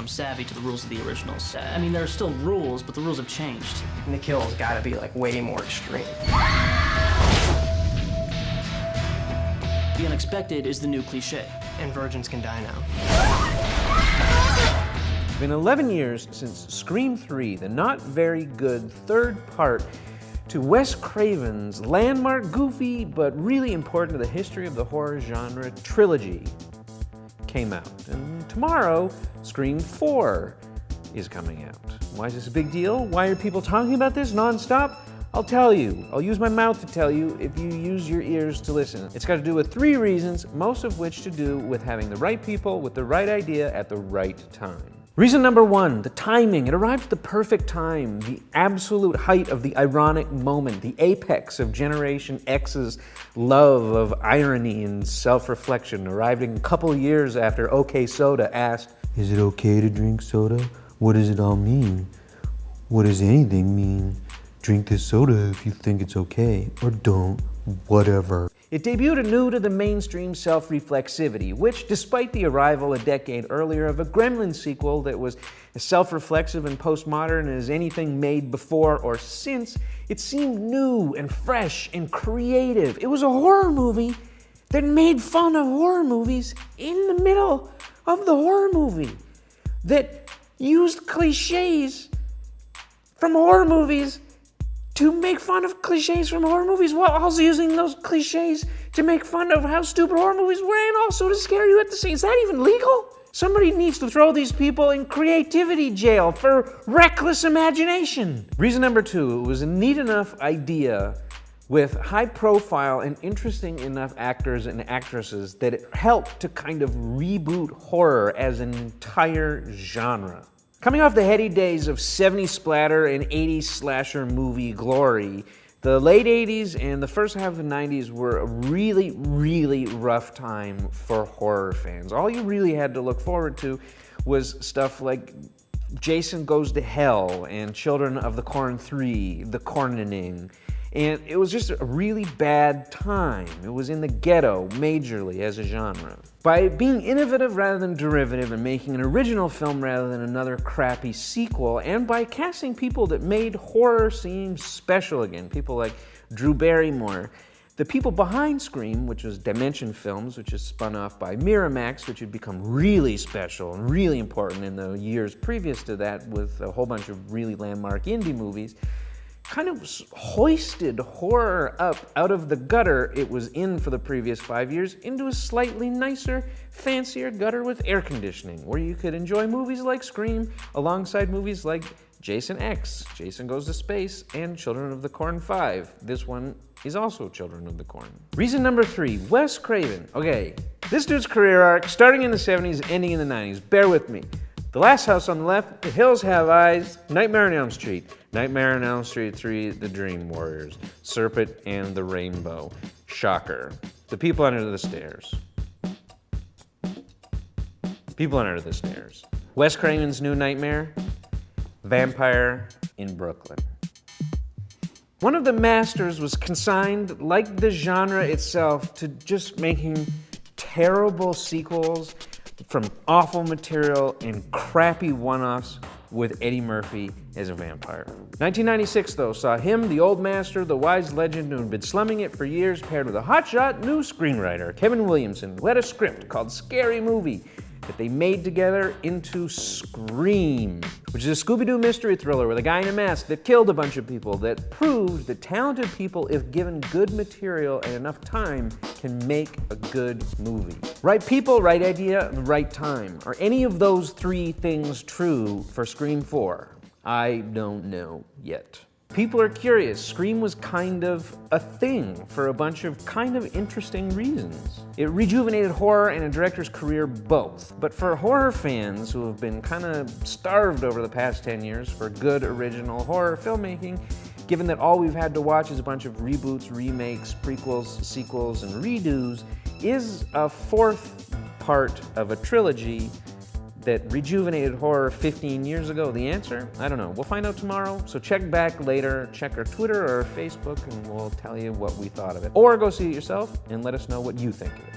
become savvy to the rules of the originals. I mean, there are still rules, but the rules have changed. And the kill's gotta be like way more extreme. The unexpected is the new cliche. And virgins can die now. It's been 11 years since Scream 3, the not very good third part to Wes Craven's landmark, goofy, but really important to the history of the horror genre trilogy came out. And tomorrow, Scream 4 is coming out. Why is this a big deal? Why are people talking about this nonstop? I'll tell you. I'll use my mouth to tell you if you use your ears to listen. It's got to do with 3 reasons, most of which to do with having the right people with the right idea at the right time. Reason number 1, the timing. It arrived at the perfect time, the absolute height of the ironic moment, the apex of Generation X's love of irony and self-reflection, arriving a couple years after OK Soda asked, "Is it okay to drink soda? What does it all mean? What does anything mean? Drink this soda if you think it's okay, or don't, whatever." It debuted anew to the mainstream self-reflexivity, which, despite the arrival a decade earlier of a Gremlin sequel that was as self-reflexive and postmodern as anything made before or since, it seemed new and fresh and creative. It was a horror movie that made fun of horror movies in the middle of the horror movie, that used cliches from horror movies to make fun of cliches from horror movies, while also using those cliches to make fun of how stupid horror movies were and also to scare you at the same time. Is that even legal? Somebody needs to throw these people in creativity jail for reckless imagination. Reason number 2, it was a neat enough idea with high profile and interesting enough actors and actresses that it helped to kind of reboot horror as an entire genre. Coming off the heady days of 70s splatter and 80s slasher movie glory, the late 80s and the first half of the 90s were a really, really rough time for horror fans. All you really had to look forward to was stuff like Jason Goes to Hell and Children of the Corn 3, The Cornening. And it was just a really bad time. It was in the ghetto, majorly, as a genre. By being innovative rather than derivative and making an original film rather than another crappy sequel, and by casting people that made horror seem special again, people like Drew Barrymore, the people behind Scream, which was Dimension Films, which is spun off by Miramax, which had become really special and really important in the years previous to that with a whole bunch of really landmark indie movies, kind of hoisted horror up out of the gutter it was in for the previous 5 years into a slightly nicer, fancier gutter with air conditioning, where you could enjoy movies like Scream alongside movies like Jason X, Jason Goes to Space, and Children of the Corn 5. This one is also Children of the Corn. Reason number 3, Wes Craven. Okay, this dude's career arc, starting in the 70s, ending in the 90s. Bear with me. The Last House on the Left, The Hills Have Eyes, Nightmare on Elm Street, Nightmare on Elm Street 3, The Dream Warriors, Serpent and the Rainbow, Shocker, The People Under the Stairs. People Under the Stairs. Wes Craven's New Nightmare, Vampire in Brooklyn. One of the masters was consigned, like the genre itself, to just making terrible sequels from awful material and crappy one-offs with Eddie Murphy as a vampire. 1996, though, saw him, the old master, the wise legend who had been slumming it for years, paired with a hotshot new screenwriter, Kevin Williamson, who had a script called Scary Movie that they made together into Scream, which is a Scooby-Doo mystery thriller with a guy in a mask that killed a bunch of people, that proved that talented people, if given good material and enough time, can make a good movie. Right people, right idea, and the right time. Are any of those 3 things true for Scream 4? I don't know yet. People are curious. Scream was kind of a thing for a bunch of kind of interesting reasons. It rejuvenated horror and a director's career both. But for horror fans who have been kind of starved over the past 10 years for good original horror filmmaking, given that all we've had to watch is a bunch of reboots, remakes, prequels, sequels, and redos, is a 4th part of a trilogy that rejuvenated horror 15 years ago? The answer? I don't know. We'll find out tomorrow, so check back later. Check our Twitter or our Facebook, and we'll tell you what we thought of it. Or go see it yourself and let us know what you think of it.